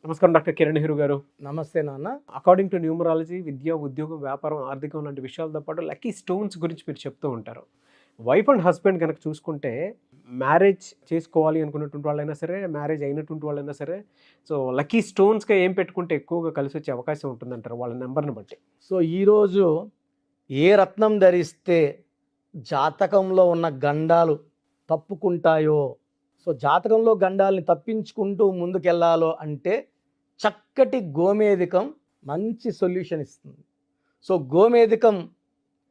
నమస్కారం డాక్టర్ కిరణ్ నెహ్రూ గారు. నమస్తే నాన్న. అకార్డింగ్ టు న్యూమరాలజీ విద్య, ఉద్యోగం, వ్యాపారం, ఆర్థికం లాంటి విషయాలతో పాటు లక్కీ స్టోన్స్ గురించి మీరు చెప్తూ ఉంటారు. వైఫ్ అండ్ హస్బెండ్ కనుక చూసుకుంటే మ్యారేజ్ చేసుకోవాలి అనుకున్నటువంటి వాళ్ళైనా సరే, మ్యారేజ్ అయినటువంటి వాళ్ళైనా సరే, సో లక్కీ స్టోన్స్గా ఏం పెట్టుకుంటే ఎక్కువగా కలిసి వచ్చే అవకాశం ఉంటుందంటారు వాళ్ళ నెంబర్ని బట్టి? సో ఈరోజు ఏ రత్నం ధరిస్తే జాతకంలో ఉన్న గండాలు తప్పుకుంటాయో, సో జాతకంలో గండాలని తప్పించుకుంటూ ముందుకెళ్ళాలో అంటే చక్కటి గోమేధికం మంచి సొల్యూషన్ ఇస్తుంది. సో గోమేధికం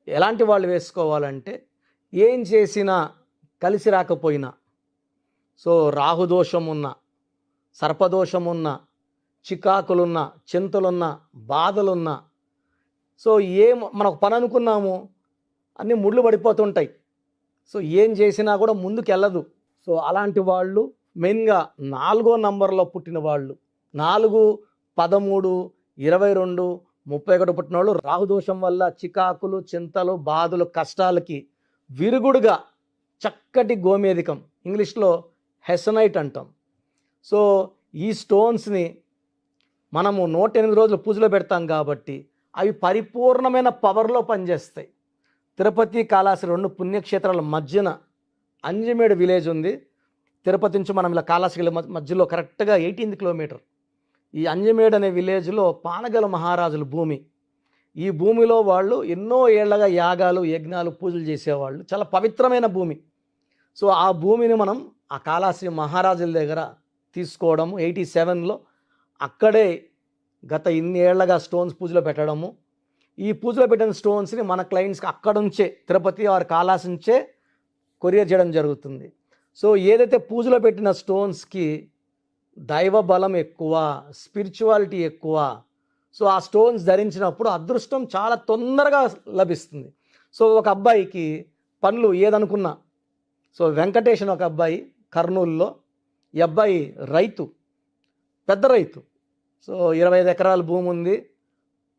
ఎలాంటి వాళ్ళు వేసుకోవాలంటే, ఏం చేసినా కలిసి రాకపోయినా, సో రాహుదోషం ఉన్న, సర్పదోషం ఉన్న, చికాకులున్న, చింతలున్న, బాధలున్న, సో మనకు పని అనుకున్నాము అన్నీ ముళ్ళు పడిపోతుంటాయి. సో ఏం చేసినా కూడా ముందుకెళ్ళదు. సో అలాంటి వాళ్ళు మెయిన్గా 4వ నంబర్లో పుట్టిన వాళ్ళు, 4, 13, 22, 31 పుట్టిన వాళ్ళు రాహుదోషం వల్ల చికాకులు, చింతలు, బాధలు, కష్టాలకి విరుగుడుగా చక్కటి గోమేధికం, ఇంగ్లీష్లో హెసనైట్ అంటాం. సో ఈ స్టోన్స్ని మనము 108 రోజులు పూజలో పెడతాం కాబట్టి అవి పరిపూర్ణమైన పవర్లో పనిచేస్తాయి. తిరుపతి, కాళహస్తి 2 పుణ్యక్షేత్రాల మధ్యన అంజమేడు విలేజ్ ఉంది. తిరుపతి నుంచి మనం ఇలా కాళహస్తి మధ్యలో కరెక్ట్గా 18 కిలోమీటర్. ఈ అంజమేడు అనే విలేజ్లో పానగల మహారాజుల భూమి. ఈ భూమిలో వాళ్ళు ఎన్నో ఏళ్లగా యాగాలు, యజ్ఞాలు, పూజలు చేసేవాళ్ళు. చాలా పవిత్రమైన భూమి. సో ఆ భూమిని మనం ఆ కాళహస్తి మహారాజుల దగ్గర తీసుకోవడం 87లో అక్కడే గత ఇన్ని ఏళ్లగా స్టోన్స్ పూజలో పెట్టడము. ఈ పూజలో పెట్టిన స్టోన్స్ని మన క్లయింట్స్కి అక్కడ నుంచే, తిరుపతి వారి కాళహస్తి నుంచే కొరియర్ చేయడం జరుగుతుంది. సో ఏదైతే పూజలో పెట్టిన స్టోన్స్కి దైవ బలం ఎక్కువ, స్పిరిచువాలిటీ ఎక్కువ. సో ఆ స్టోన్స్ ధరించినప్పుడు అదృష్టం చాలా తొందరగా లభిస్తుంది. సో ఒక అబ్బాయికి పనులు ఏదనుకున్నా, సో వెంకటేష్ ఒక అబ్బాయి కర్నూలులో, ఈ అబ్బాయి రైతు, పెద్ద రైతు. సో 25 ఎకరాల భూమి ఉంది,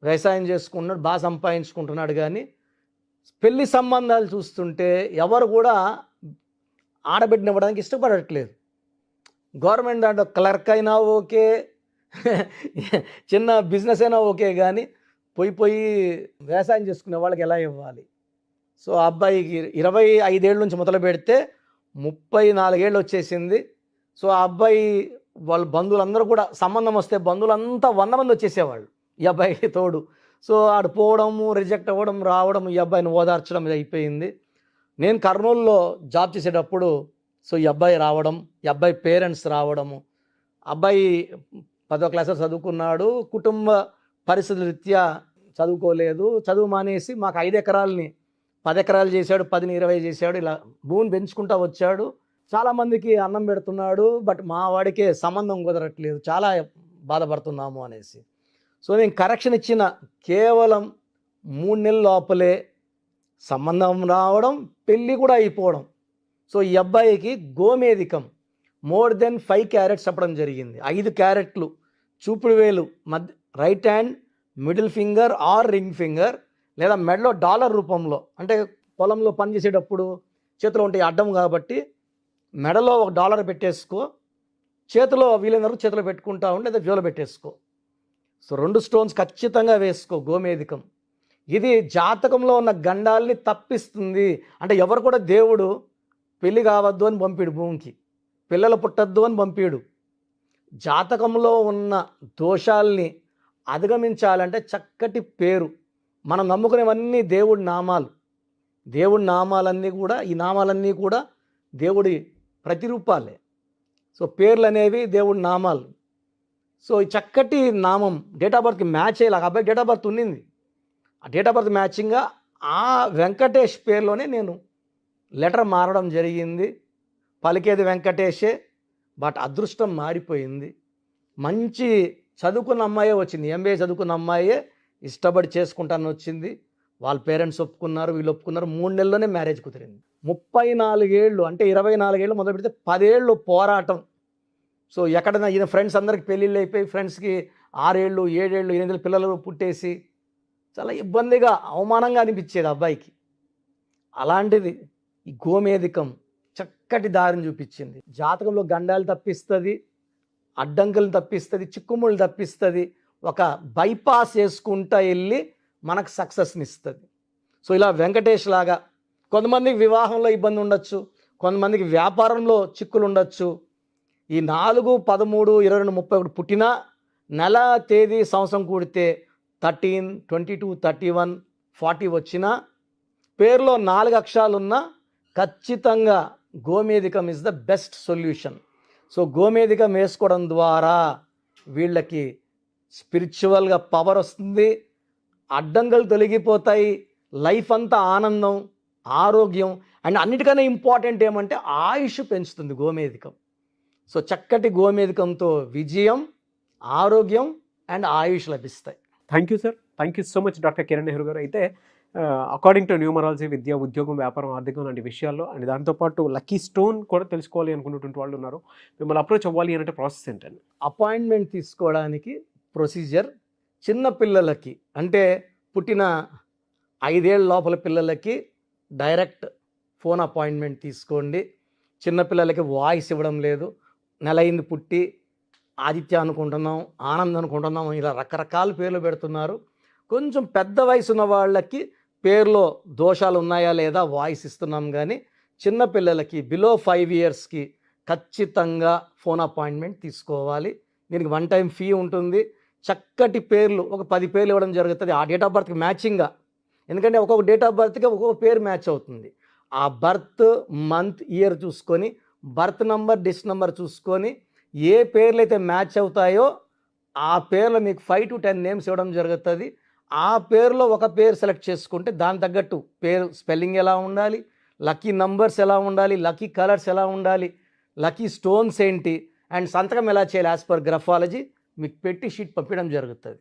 వ్యవసాయం చేసుకుంటున్నాడు, బాగా సంపాదించుకుంటున్నాడు. కానీ పెళ్లి సంబంధాలు చూస్తుంటే ఎవరు కూడా ఆడబిడ్డని ఇవ్వడానికి ఇష్టపడట్లేదు. గవర్నమెంట్ దాంట్లో క్లర్క్ అయినా ఓకే, చిన్న బిజినెస్ అయినా ఓకే, కానీ పోయి వ్యవసాయం చేసుకునే వాళ్ళకి ఎలా ఇవ్వాలి? సో ఆ అబ్బాయికి 25 ఏళ్ళ నుంచి మొదలు పెడితే 34 ఏళ్ళు వచ్చేసింది. సో ఆ అబ్బాయి వాళ్ళ బంధువులందరూ కూడా, సంబంధం వస్తే బంధువులంతా 100 మంది వచ్చేసేవాళ్ళు ఈ అబ్బాయికి తోడు. సో ఆడు పోవడము, రిజెక్ట్ అవ్వడం, రావడం, ఈ అబ్బాయిని ఓదార్చడం ఇది అయిపోయింది. నేను కర్నూలులో జాబ్ చేసేటప్పుడు సో ఈ అబ్బాయి రావడం, ఈ అబ్బాయి పేరెంట్స్ రావడము. అబ్బాయి 10వ క్లాస్ చదువుకున్నాడు, కుటుంబ పరిస్థితుల రీత్యా చదువుకోలేదు, చదువు మానేసి మాకు 5 ఎకరాలని 10 ఎకరాలు చేశాడు, 10ని 20 చేశాడు. ఇలా భూమిని పెంచుకుంటూ వచ్చాడు. చాలామందికి అన్నం పెడుతున్నాడు, బట్ మా వాడికే సంబంధం కుదరట్లేదు, చాలా బాధపడుతున్నాము అనేసి. సో నేను కరెక్షన్ ఇచ్చిన కేవలం 3 నెలల లోపలే సంబంధం రావడం, పెళ్ళి కూడా అయిపోవడం. సో ఈ అబ్బాయికి గోమేధికం మోర్ దెన్ 5 క్యారెట్స్ చెప్పడం జరిగింది. 5 క్యారెట్లు చూపుడు వేలు మధ్య, right hand, middle finger are ring finger, లేదా మెడలో డాలర్ రూపంలో, అంటే పొలంలో పని చేసేటప్పుడు చేతిలో ఉంటే అడ్డం కాబట్టి మెడలో ఒక డాలర్ పెట్టేసుకో, చేతిలో వీలైన వరకు చేతిలో పెట్టుకుంటా ఉండి, లేదా జోలో పెట్టేసుకో. సో 2 స్టోన్స్ ఖచ్చితంగా వేసుకో గోమేధికం. ఇది జాతకంలో ఉన్న గండాల్ని తప్పిస్తుంది. అంటే ఎవరు కూడా దేవుడు పెళ్ళి కావద్దు అని పంపిడు, భూమికి పిల్లలు పుట్టద్దు అని పంపిడు. జాతకంలో ఉన్న దోషాల్ని అధిగమించాలంటే చక్కటి పేరు. మనం నమ్ముకునేవన్నీ దేవుడి నామాలు. దేవుడి నామాలన్నీ కూడా, ఈ నామాలన్నీ కూడా దేవుడి ప్రతిరూపాలే. సో పేర్లు అనేవి దేవుడి నామాలు. సో ఈ చక్కటి నామం డేట్ ఆఫ్ బర్త్కి మ్యాచ్ అయ్యేలాగా అబ్బాయి డేట్ ఆఫ్ బర్త్ ఉన్నింది. ఆ డేట్ ఆఫ్ బర్త్ మ్యాచింగ్గా ఆ వెంకటేష్ పేరులోనే నేను లెటర్ మారడం జరిగింది. పలికేది వెంకటేషే, బట్ అదృష్టం మారిపోయింది. మంచి చదువుకున్న అమ్మాయే వచ్చింది, MBA చదువుకున్న అమ్మాయే ఇష్టపడి చేసుకుంటాను వచ్చింది. వాళ్ళ పేరెంట్స్ ఒప్పుకున్నారు, వీళ్ళు ఒప్పుకున్నారు. 3 నెలల్లోనే మ్యారేజ్ కుదిరింది. 34 ఏళ్ళు, అంటే 24 ఏళ్ళు మొదలు పెడితే 10 ఏళ్ళు పోరాటం. సో ఎక్కడైనా ఈయన ఫ్రెండ్స్ అందరికి పెళ్ళిళ్ళు అయిపోయి, ఫ్రెండ్స్కి 6 ఏళ్ళు, 7 ఏళ్ళు, 8 ఏళ్ళు పిల్లలు పుట్టేసి చాలా ఇబ్బందిగా, అవమానంగా అనిపించేది అబ్బాయికి. అలాంటిది ఈ గోమేధికం చక్కటి దారిని చూపించింది. జాతకంలో గండాలు తప్పిస్తుంది, అడ్డంకులను తప్పిస్తుంది, చిక్కుముళ్ళు తప్పిస్తుంది, ఒక బైపాస్ వేసుకుంటా వెళ్ళి మనకు సక్సెస్ని ఇస్తుంది. సో ఇలా వెంకటేష్ లాగా కొంతమందికి వివాహంలో ఇబ్బంది ఉండొచ్చు, కొంతమందికి వ్యాపారంలో చిక్కులు ఉండొచ్చు. ఈ 4, 13, 22, 31 పుట్టిన నెల, తేదీ, సంవత్సరం కూడితే 13, 22, 31, 40 వచ్చినా పేరులో 4 అక్షరాలున్నా ఖచ్చితంగా గోమేధికం is the best solution. So గోమేధికం వేసుకోవడం ద్వారా వీళ్ళకి స్పిరిచువల్గా పవర్ వస్తుంది, అడ్డంకులు తొలగిపోతాయి, లైఫ్ అంతా ఆనందం, ఆరోగ్యం, అండ్ అన్నిటికన్నా ఇంపార్టెంట్ ఏమంటే ఆయుష్ పెంచుతుంది గోమేధికం. సో చక్కటి గోమేధికంతో విజయం, ఆరోగ్యం అండ్ ఆయుష్ లభిస్తాయి. Thank you sir, thank you so much doctor Kiran Nehru గారు. అయితే అకార్డింగ్ టు న్యూమరాలజీ, విద్య, ఉద్యోగం, వ్యాపారం, ఆర్థికం లాంటి విషయాల్లో అండ్ దాంతోపాటు లక్కీ స్టోన్ కూడా తెలుసుకోవాలి అనుకున్నటువంటి వాళ్ళు ఉన్నారు. మిమ్మల్ని అప్రోచ్ అవ్వాలి అంటే ప్రాసెస్ ఏంటండి? అపాయింట్మెంట్ తీసుకోవడానికి ప్రొసీజర్ చిన్న పిల్లలకి అంటే పుట్టిన 5 ఏళ్ళ లోపల పిల్లలకి డైరెక్ట్ ఫోన్ అపాయింట్మెంట్ తీసుకోండి. చిన్నపిల్లలకి వాయిస్ ఇవ్వడం లేదు. నెల అయింది పుట్టి ఆదిత్య అనుకుంటున్నాం, ఆనంద్ అనుకుంటున్నాం, ఇలా రకరకాల పేర్లు పెడుతున్నారు. కొంచెం పెద్ద వయసు ఉన్న వాళ్ళకి పేర్లో దోషాలు ఉన్నాయా లేదా వాయిస్ ఇస్తున్నాం, కానీ చిన్నపిల్లలకి బిలో 5 ఇయర్స్కి ఖచ్చితంగా ఫోన్ అపాయింట్మెంట్ తీసుకోవాలి. దీనికి 1 టైం ఫీ ఉంటుంది. చక్కటి పేర్లు ఒక 10 పేర్లు ఇవ్వడం జరుగుతుంది ఆ డేట్ ఆఫ్ బర్త్కి మ్యాచింగ్గా. ఎందుకంటే ఒక్కొక్క డేట్ ఆఫ్ బర్త్కి ఒక్కొక్క పేరు మ్యాచ్ అవుతుంది. ఆ బర్త్, మంత్, ఇయర్ చూసుకొని, బర్త్ నంబర్, డిస్ నంబర్ చూసుకొని ఏ పేర్లు అయితే మ్యాచ్ అవుతాయో ఆ పేర్లో మీకు 5 to 10 నేమ్స్ ఇవ్వడం జరుగుతుంది. ఆ పేరులో ఒక పేరు సెలెక్ట్ చేసుకుంటే దాని తగ్గట్టు పేరు స్పెల్లింగ్ ఎలా ఉండాలి, లక్కీ నంబర్స్ ఎలా ఉండాలి, లక్కీ కలర్స్ ఎలా ఉండాలి, లక్కీ స్టోన్స్ ఏంటి, అండ్ సంతకం ఎలా చేయాలి యాజ్ పర్ గ్రఫాలజీ మీకు పెట్టి షీట్ పంపించడం జరుగుతుంది.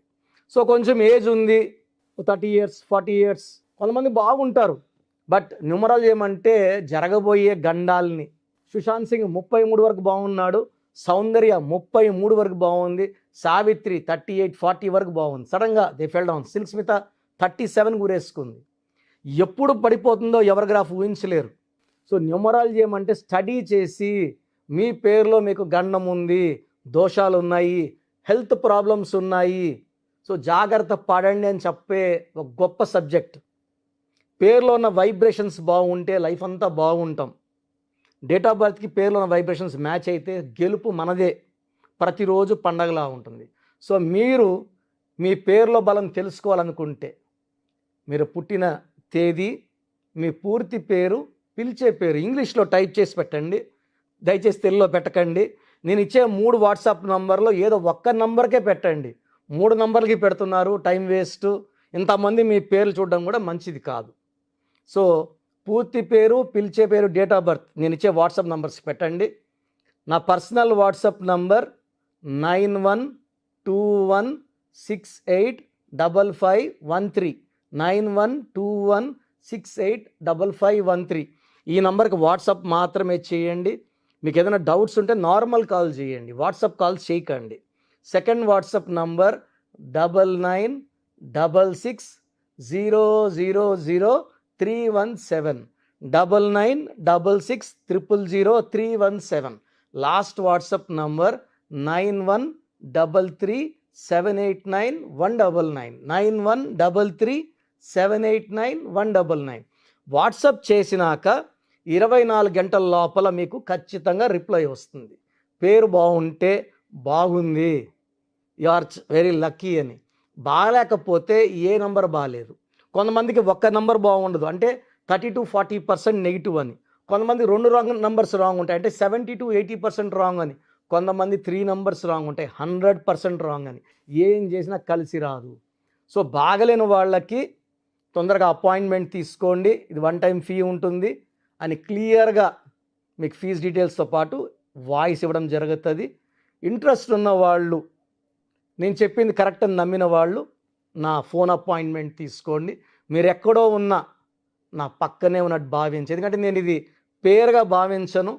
సో కొంచెం ఏజ్ ఉంది, 30 years, 40 years, కొంతమంది బాగుంటారు. బట్ న్యూమరాలజీ ఏమంటే జరగబోయే గండాల్ని, సుశాంత్ సింగ్ 33 వరకు బాగున్నాడు, సౌందర్య 33 వరకు బాగుంది, సావిత్రి 38, 40 వరకు బాగుంది. సడన్గా they fell down. Silk Smitha 37 గురేసుకుంది. ఎప్పుడు పడిపోతుందో ఎవరి గ్రాఫ్ ఊహించలేరు. సో న్యూమరాలజీ ఏమంటే స్టడీ చేసి మీ పేరులో మీకు గండం ఉంది, దోషాలు ఉన్నాయి, హెల్త్ ప్రాబ్లమ్స్ ఉన్నాయి, సో జాగ్రత్త పడండి అని చెప్పే ఒక గొప్ప సబ్జెక్ట్. పేరులో ఉన్న వైబ్రేషన్స్ బాగుంటే లైఫ్ అంతా బాగుంటాం. డేట్ ఆఫ్ బర్త్కి పేరులో ఉన్న వైబ్రేషన్స్ మ్యాచ్ అయితే గెలుపు మనదే, ప్రతిరోజు పండగలా ఉంటుంది. సో మీరు మీ పేరులో బలం తెలుసుకోవాలనుకుంటే మీరు పుట్టిన తేదీ, మీ పూర్తి పేరు, పిలిచే పేరు ఇంగ్లీష్లో టైప్ చేసి పెట్టండి, దయచేసి తెలుగులో పెట్టకండి. నేను ఇచ్చే 3 వాట్సాప్ నంబర్లో ఏదో ఒక్క నంబర్కే పెట్టండి. 3 నంబర్లకి పెడుతున్నారు, టైం వేస్ట్. ఇంతమంది మీ పేర్లు చూడడం కూడా మంచిది కాదు. సో పూర్తి పేరు, పిలిచే పేరు, డేట్ ఆఫ్ బర్త్ నేను ఇచ్చే వాట్సాప్ నంబర్స్ పెట్టండి. నా పర్సనల్ వాట్సాప్ నంబర్ 9121685513, 9121685513. ఈ నంబర్కి వాట్సాప్ మాత్రమే చేయండి. మీకు ఏదైనా డౌట్స్ ఉంటే నార్మల్ కాల్ చేయండి, వాట్సాప్ కాల్స్ చేయకండి. Second WhatsApp number 9966000317, 9966000317. Last WhatsApp number 9133789199, 9133789199. WhatsApp చేసినాక 24 గంటల లోపల మీకు ఖచ్చితంగా రిప్లై వస్తుంది. పేరు బాగుంటే బాగుంది, యు ఆర్ వెరీ లక్కీ అని. బాగాలేకపోతే ఏ నంబర్ బాగాలేదు. కొంతమందికి ఒక్క నంబర్ బాగుండదు, అంటే 30 to 40% నెగిటివ్ అని. కొంతమంది 2 నంబర్స్ రాంగ్ ఉంటాయి, అంటే 70 to 80% రాంగ్ అని. కొంతమంది 3 నంబర్స్ రాంగ్ ఉంటాయి, 100% రాంగ్ అని. ఏం చేసినా కలిసి రాదు. సో బాగలేని వాళ్ళకి తొందరగా అపాయింట్మెంట్ తీసుకోండి, ఇది 1 టైం ఫీ ఉంటుంది అని క్లియర్గా మీకు ఫీజ్ డీటెయిల్స్తో పాటు వాయిస్ ఇవ్వడం జరుగుతుంది. ఇంట్రెస్ట్ ఉన్న వాళ్ళు, నేను చెప్పింది కరెక్ట్ అని నమ్మిన వాళ్ళు నా ఫోన్ అపాయింట్మెంట్ తీసుకోండి. మీరు ఎక్కడో ఉన్నా నా పక్కనే ఉన్నట్టు భావించి, ఎందుకంటే నేను ఇది పేరుగా భావించను,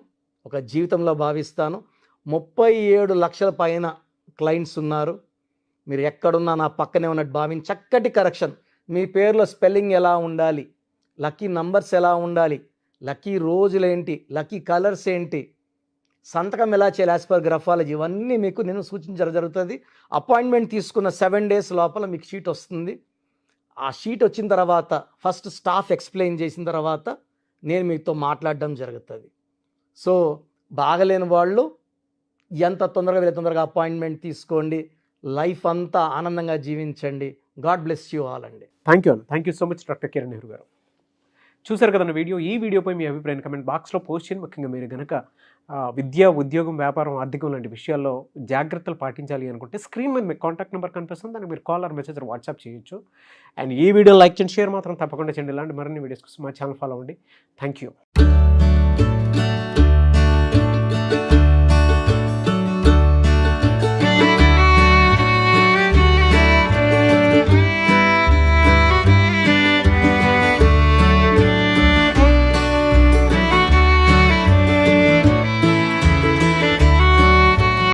ఒక జీవితంలో భావిస్తాను. 37 లక్షల పైన క్లయింట్స్ ఉన్నారు. మీరు ఎక్కడున్నా నా పక్కనే ఉన్నట్టు భావించి చక్కటి కరెక్షన్, మీ పేరులో స్పెల్లింగ్ ఎలా ఉండాలి, లక్కీ నంబర్స్ ఎలా ఉండాలి, లక్కీ రోజులు ఏంటి, లక్కీ కలర్స్ ఏంటి, సంతకం ఎలా చేయాలి యాజ్ పర్ గ్రఫాలజీ ఇవన్నీ మీకు నేను సూచించడం జరుగుతుంది. అపాయింట్మెంట్ తీసుకున్న 7 days లోపల మీకు షీట్ వస్తుంది. ఆ షీట్ వచ్చిన తర్వాత ఫస్ట్ స్టాఫ్ ఎక్స్ప్లెయిన్ చేసిన తర్వాత నేను మీతో మాట్లాడడం జరుగుతుంది. సో బాగలేని వాళ్ళు ఎంత తొందరగా అపాయింట్మెంట్ తీసుకోండి. లైఫ్ అంతా ఆనందంగా జీవించండి. గాడ్ బ్లెస్ యూ ఆల్ అండి. Thank you so much doctor Kiran Nehru గారు. చూసారు కదండి వీడియో. ఈ వీడియోపై మీ అభిప్రాయం కమెంట్ బాక్స్లో పోస్ట్ చేయండి. ముఖ్యంగా మీరు కనుక విద్య, ఉద్యోగం, వ్యాపారం, ఆర్థికం లాంటి విషయాల్లో జాగ్రత్తలు పాటించాలి అనుకుంటే స్క్రీన్ మీద మీకు కాంటాక్ట్ నెంబర్ కనిపిస్తుంది. దానికి మీరు కాల్ ఆర్ మెసేజ్ వాట్సాప్ చేయొచ్చు. అండ్ ఈ వీడియో లైక్ చేయండి, షేర్ మాత్రం తప్పకుండా చేయండి. ఇలాంటి మరిన్ని వీడియోస్ కోసం మా ఛానల్ ఫాలో అవ్వండి. Thank you.